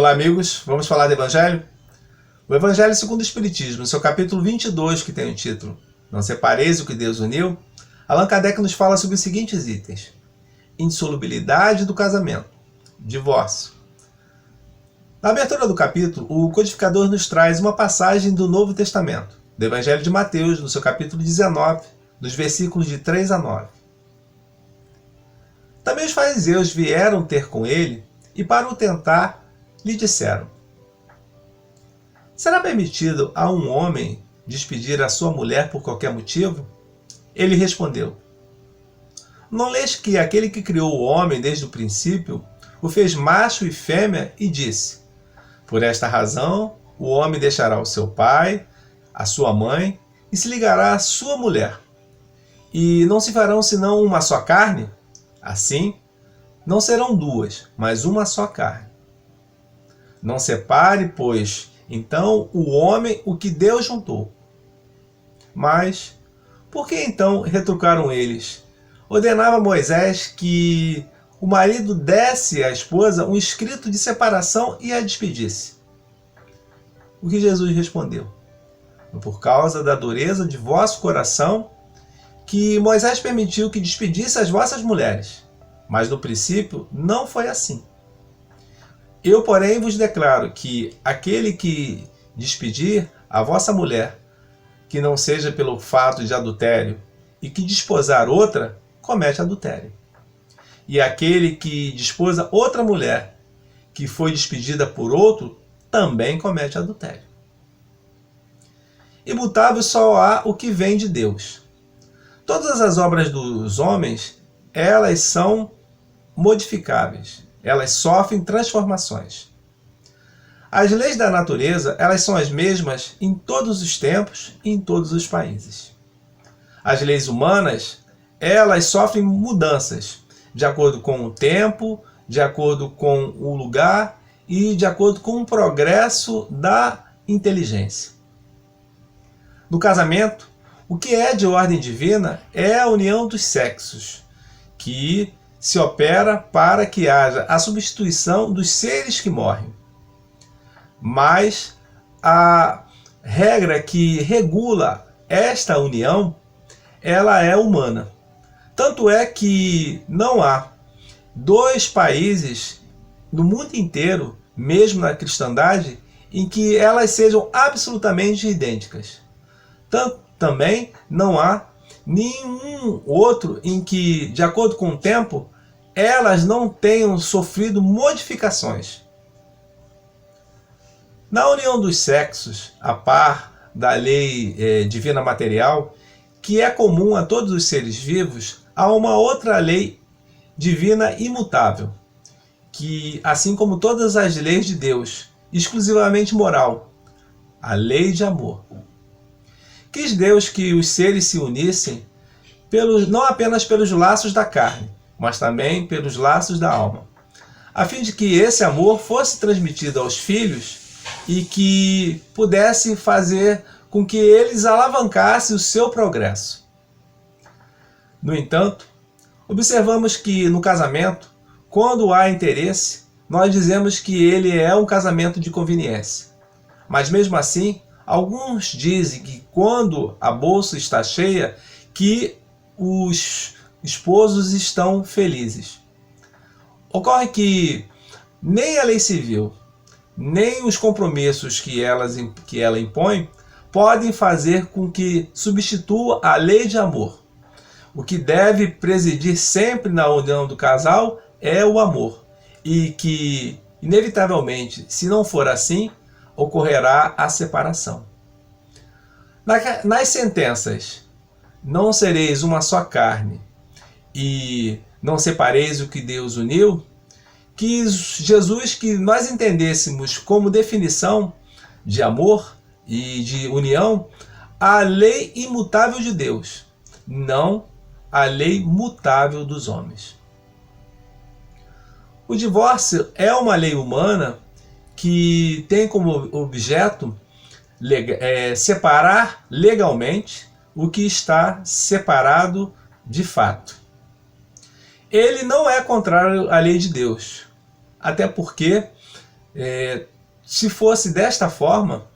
Olá amigos, vamos falar do Evangelho? O Evangelho segundo o Espiritismo, no seu capítulo 22, que tem o título Não separeis o que Deus uniu, Allan Kardec nos fala sobre os seguintes itens: insolubilidade do casamento, divórcio. Na abertura do capítulo, o codificador nos traz uma passagem do Novo Testamento, do Evangelho de Mateus, no seu capítulo 19, dos versículos de 3 a 9. Também os fariseus vieram ter com ele e, para o tentar, lhe disseram: será permitido a um homem despedir a sua mulher por qualquer motivo? Ele respondeu: não lês que aquele que criou o homem desde o princípio o fez macho e fêmea e disse: por esta razão o homem deixará o seu pai, a sua mãe e se ligará à sua mulher, e não se farão senão uma só carne? Assim, não serão duas, mas uma só carne. Não separe, pois, então o homem o que Deus juntou. Mas, por que então retrucaram eles? Ordenava Moisés que o marido desse à esposa um escrito de separação e a despedisse. O que Jesus respondeu? Por causa da dureza de vosso coração, que Moisés permitiu que despedisse as vossas mulheres. Mas no princípio não foi assim. Eu, porém, vos declaro que aquele que despedir a vossa mulher, que não seja pelo fato de adultério, e que desposar outra, comete adultério. E aquele que desposa outra mulher, que foi despedida por outro, também comete adultério. Imutável só há o que vem de Deus. Todas as obras dos homens, elas são modificáveis. Elas sofrem transformações. As leis da natureza, elas são as mesmas em todos os tempos e em todos os países. As leis humanas, elas sofrem mudanças de acordo com o tempo, de acordo com o lugar e de acordo com o progresso da inteligência. No casamento, o que é de ordem divina é a união dos sexos, que se opera para que haja a substituição dos seres que morrem. Mas a regra que regula esta união, ela é humana. Tanto é que não há dois países no mundo inteiro, mesmo na cristandade, em que elas sejam absolutamente idênticas. Também não há nenhum outro em que, de acordo com o tempo, elas não tenham sofrido modificações. Na união dos sexos, a par da lei divina material, que é comum a todos os seres vivos, há uma outra lei divina imutável, que, assim como todas as leis de Deus, exclusivamente moral, a lei de amor. Quis Deus que os seres se unissem não apenas pelos laços da carne, mas também pelos laços da alma, a fim de que esse amor fosse transmitido aos filhos e que pudesse fazer com que eles alavancassem o seu progresso. No entanto, observamos que no casamento, quando há interesse, nós dizemos que ele é um casamento de conveniência. Mas mesmo assim, alguns dizem que quando a bolsa está cheia, que os esposos estão felizes. Ocorre que nem a lei civil, nem os compromissos que ela impõe podem fazer com que substitua a lei de amor. O que deve presidir sempre na união do casal é o amor, e que, inevitavelmente, se não for assim, ocorrerá a separação. Nas sentenças, não sereis uma só carne, e não separeis o que Deus uniu, que Jesus, que nós entendêssemos como definição de amor e de união, a lei imutável de Deus, não a lei mutável dos homens. O divórcio é uma lei humana que tem como objeto separar legalmente o que está separado de fato. Ele não é contrário à lei de Deus, até porque se fosse desta forma,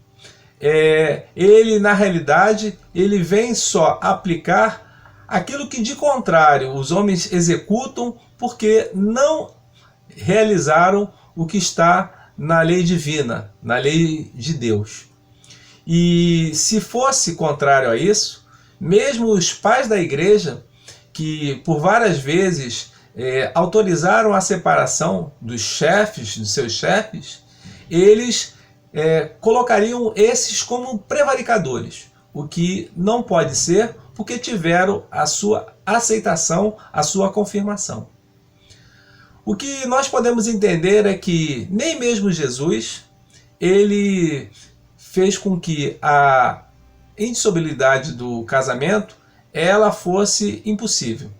ele na realidade ele vem só aplicar aquilo que de contrário os homens executam porque não realizaram o que está na lei divina, na lei de Deus. E se fosse contrário a isso, mesmo os pais da igreja, que por várias vezes autorizaram a separação dos chefes, dos seus chefes, eles colocariam esses como prevaricadores, o que não pode ser porque tiveram a sua aceitação, a sua confirmação. O que nós podemos entender é que nem mesmo Jesus, ele fez com que a indissolubilidade do casamento ela fosse impossível.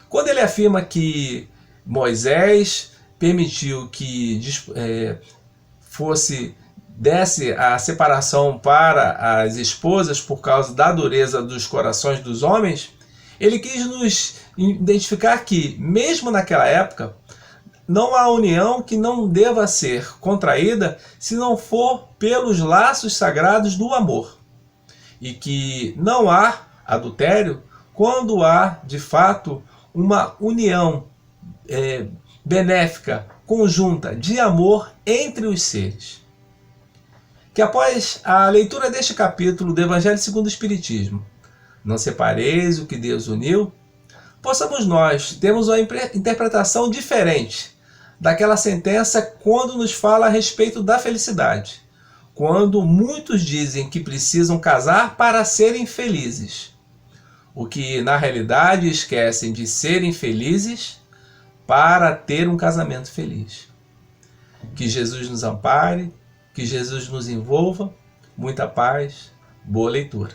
Quando ele afirma que Moisés permitiu que desse a separação para as esposas por causa da dureza dos corações dos homens, ele quis nos identificar que, mesmo naquela época, não há união que não deva ser contraída se não for pelos laços sagrados do amor. E que não há adultério quando há, de fato, uma união benéfica, conjunta, de amor entre os seres. Que após a leitura deste capítulo do Evangelho segundo o Espiritismo, não separeis o que Deus uniu, possamos nós termos uma interpretação diferente daquela sentença quando nos fala a respeito da felicidade. Quando muitos dizem que precisam casar para serem felizes, o que na realidade esquecem de serem felizes para ter um casamento feliz. Que Jesus nos ampare, que Jesus nos envolva. Muita paz, boa leitura.